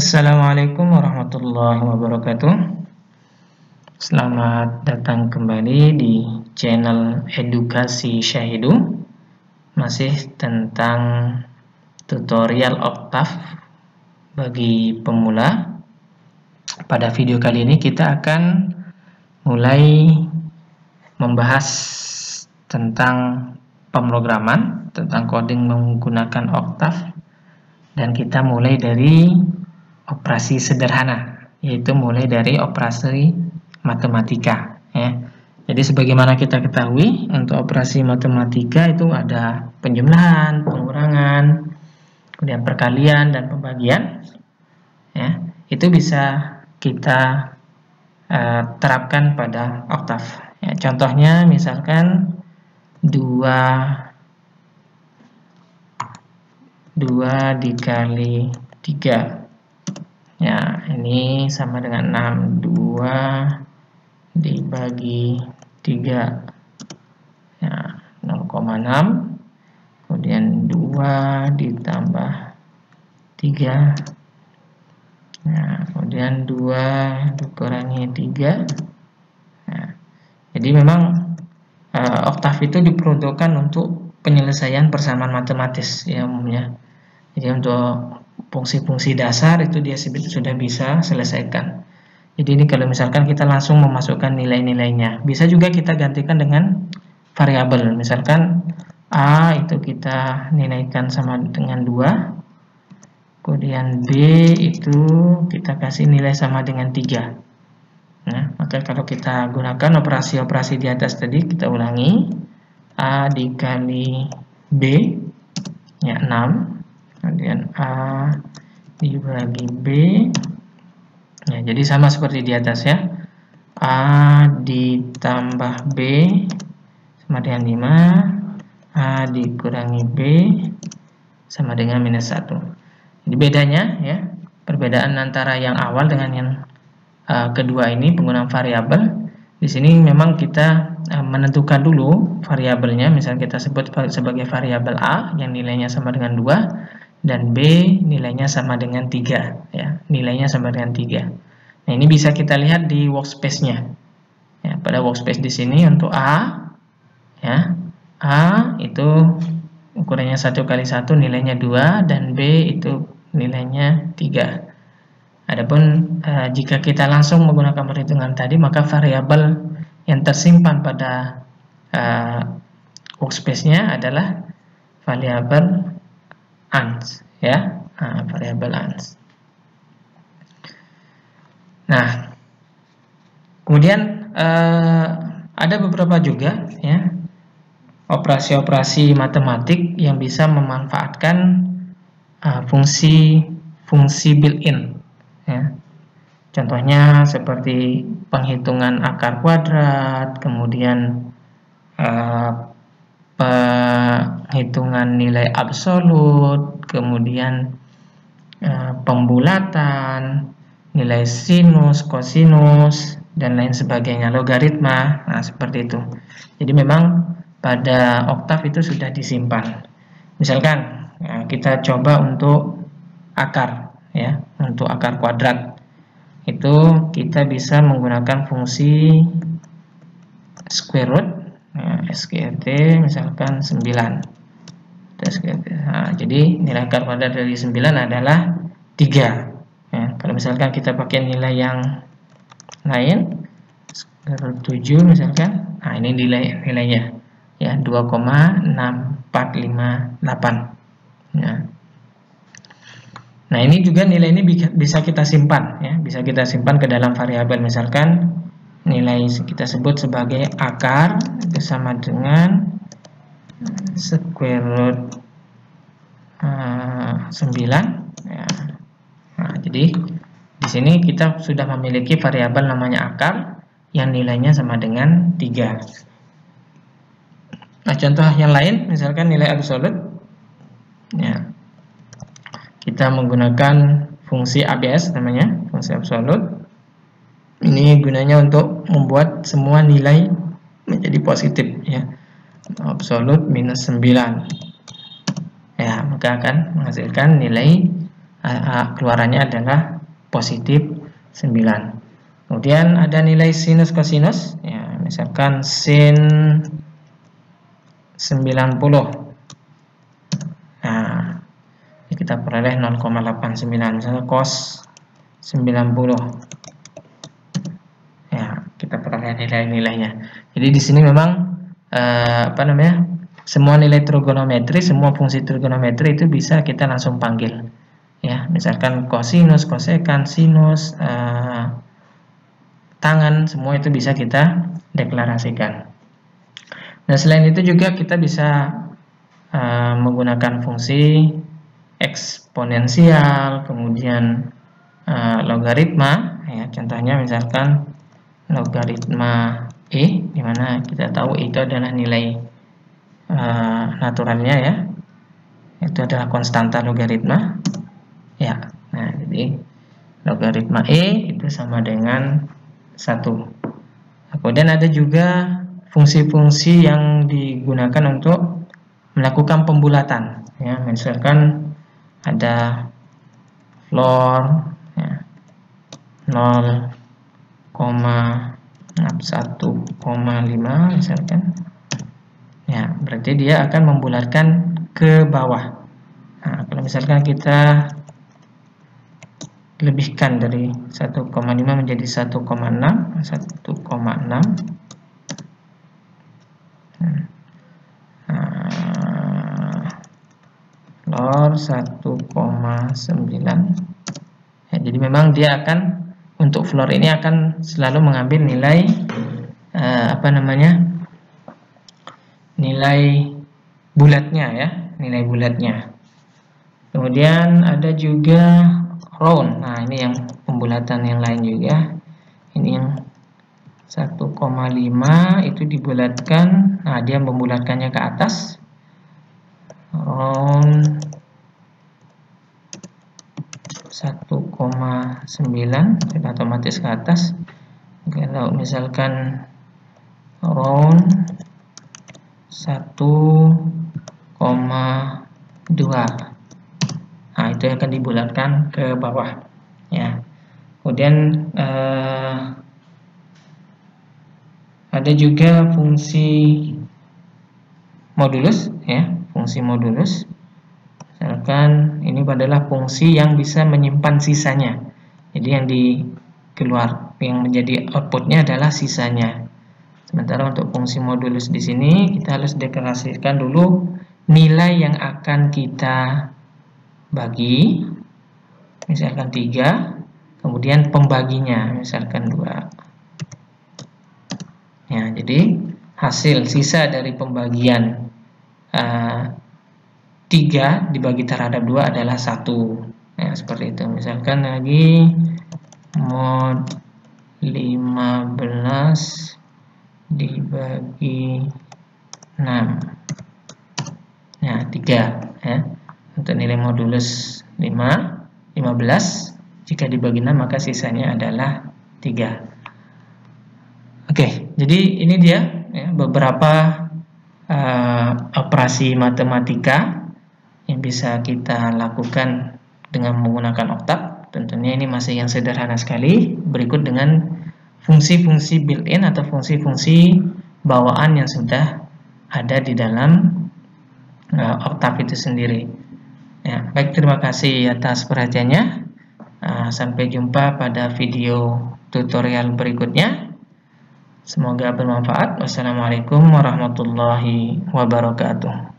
Assalamualaikum warahmatullahi wabarakatuh. Selamat datang kembali di channel Edukasi Syahidu. Masih tentang tutorial oktav bagi pemula. Pada video kali ini kita akan mulai membahas tentang pemrograman, tentang coding menggunakan oktav. Dan kita mulai dari operasi sederhana, yaitu mulai dari operasi matematika. Ya. Jadi sebagaimana kita ketahui, untuk operasi matematika itu ada penjumlahan, pengurangan, kemudian perkalian dan pembagian. Ya. Itu bisa kita terapkan pada oktav. Ya, contohnya misalkan 2 dikali 3. Ya, ini sama dengan 6. 2 dibagi 3. Ya, 0,6. Kemudian 2 ditambah 3. Nah, kemudian 2 dikurangi 3. Nah, jadi memang oktav itu diperuntukkan untuk penyelesaian persamaan matematis ya umumnya. Jadi untuk fungsi-fungsi dasar itu dia sudah bisa selesaikan. Jadi ini kalau misalkan kita langsung memasukkan nilai-nilainya, bisa juga kita gantikan dengan variabel. Misalkan A itu kita nilaikan sama dengan 2, kemudian B itu kita kasih nilai sama dengan 3. Nah, maka kalau kita gunakan operasi-operasi di atas tadi, kita ulangi. A dikali B ya 6. Kemudian A dibagi B. Ya, jadi sama seperti di atas ya. A ditambah B sama dengan 5. A dikurangi B sama dengan minus 1. Jadi bedanya ya, perbedaan antara yang awal dengan yang kedua ini penggunaan variabel. Di sini memang kita menentukan dulu variabelnya, misalnya kita sebut sebagai variabel A yang nilainya sama dengan 2 dan B nilainya sama dengan 3 ya, nilainya sama dengan 3. Nah, ini bisa kita lihat di workspace-nya. Ya, pada workspace di sini untuk A ya, A itu ukurannya 1 kali 1 nilainya 2 dan B itu nilainya 3. Adapun jika kita langsung menggunakan perhitungan tadi, maka variabel yang tersimpan pada workspace-nya adalah variabel ans ya, variabel ans. Nah, kemudian ada beberapa juga ya operasi-operasi matematik yang bisa memanfaatkan fungsi built-in. Ya. Contohnya seperti penghitungan akar kuadrat, kemudian penghitungan nilai absolut, kemudian pembulatan, nilai sinus, kosinus, dan lain sebagainya, logaritma. Nah, seperti itu. Jadi memang pada oktav itu sudah disimpan. Misalkan ya, kita coba untuk akar ya, untuk akar kuadrat itu kita bisa menggunakan fungsi square root ya, SQRT misalkan 9. Nah, jadi nilai akar kuadrat dari 9 adalah 3 ya. Kalau misalkan kita pakai nilai yang lain square root 7 misalkan, nah ini nilainya ya 2,6458 ya. Nah, ini juga nilai ini bisa kita simpan ya, bisa kita simpan ke dalam variabel. Misalkan nilai kita sebut sebagai akar itu sama dengan square root 9 ya. Nah, jadi di sini kita sudah memiliki variabel namanya akar yang nilainya sama dengan 3. Nah, contoh yang lain misalkan nilai absolut ya. Kita menggunakan fungsi ABS namanya, fungsi absolut. Ini gunanya untuk membuat semua nilai menjadi positif ya. Absolut minus 9. Ya, maka akan menghasilkan nilai keluarannya adalah positif 9. Kemudian ada nilai sinus kosinus, ya, misalkan sin 90. Nah, kita peroleh 0,89, misalnya cos 90. Ya, kita peroleh nilai-nilainya. Jadi di sini memang semua nilai trigonometri, semua fungsi trigonometri itu bisa kita langsung panggil. Ya, misalkan kosinus, kosekan, sinus, tangan, semua itu bisa kita deklarasikan. Nah, selain itu juga kita bisa menggunakan fungsi eksponensial, kemudian logaritma, ya, contohnya misalkan logaritma E, di mana kita tahu itu adalah nilai naturalnya, ya, itu adalah konstanta logaritma, ya. Nah, jadi logaritma E itu sama dengan 1. Kemudian ada juga fungsi-fungsi yang digunakan untuk melakukan pembulatan, ya, misalkan ada floor, ya, 0,1,5 misalkan, ya, berarti dia akan membulatkan ke bawah. Nah, kalau misalkan kita lebihkan dari 1,5 menjadi 1,6, 1,6, floor 1,9. Ya, jadi memang dia akan, untuk floor ini akan selalu mengambil nilai nilai bulatnya, ya, nilai bulatnya. Kemudian ada juga round. Nah, ini yang pembulatan yang lain juga. Ini yang 1,5 itu dibulatkan. Nah, dia membulatkannya ke atas. Round 1,9 sudah otomatis ke atas. Kalau misalkan round 1,2, nah, itu akan dibulatkan ke bawah, ya. Kemudian ada juga fungsi modulus, ya, fungsi modulus. Misalkan ini adalah fungsi yang bisa menyimpan sisanya. Jadi yang yang menjadi outputnya adalah sisanya. Sementara untuk fungsi modulus di sini kita harus deklarasikan dulu nilai yang akan kita bagi, misalkan 3, kemudian pembaginya misalkan 2. Ya, jadi hasil sisa dari pembagian 3 dibagi terhadap 2 adalah 1. Ya, seperti itu. Misalkan lagi mod 15 dibagi 6. Nah, 3, ya. Untuk nilai modulus 15 jika dibagi 6 maka sisanya adalah 3. Oke, jadi ini dia, ya, beberapa operasi matematika yang bisa kita lakukan dengan menggunakan oktav. Tentunya ini masih yang sederhana sekali. Berikut dengan fungsi-fungsi built-in atau fungsi-fungsi bawaan yang sudah ada di dalam oktav itu sendiri. Ya, baik, terima kasih atas perhatiannya. Sampai jumpa pada video tutorial berikutnya. Semoga bermanfaat. Wassalamualaikum warahmatullahi wabarakatuh.